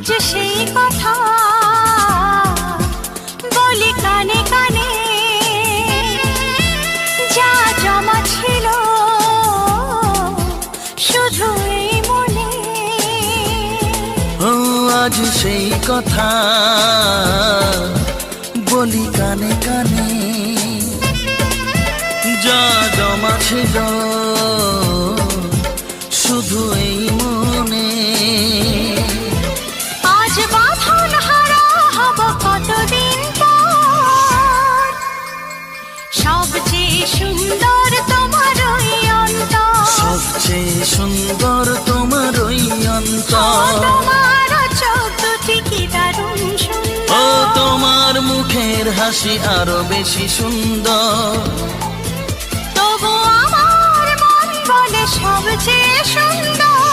আজ সেই কথা বলি কানে কানে, যা জমা ছিল শুধু এই মনে। ও আজ সেই কথা বলি কানে কানে, যা জমা ছিল শুধু এই মনে। আজ বাঁধন হারা হব কতদিন পর, সবচেয়ে সুন্দর তোমার ওই অন্তর, সবচেয়ে সুন্দর তোমার ওই অন্তর। তোমার চোখ দুটি কি দারুণ ও সুন্দর, তোমার মুখের হাসি আরো বেশি সুন্দর। তবু আমার মন বলে সবচেয়ে সুন্দর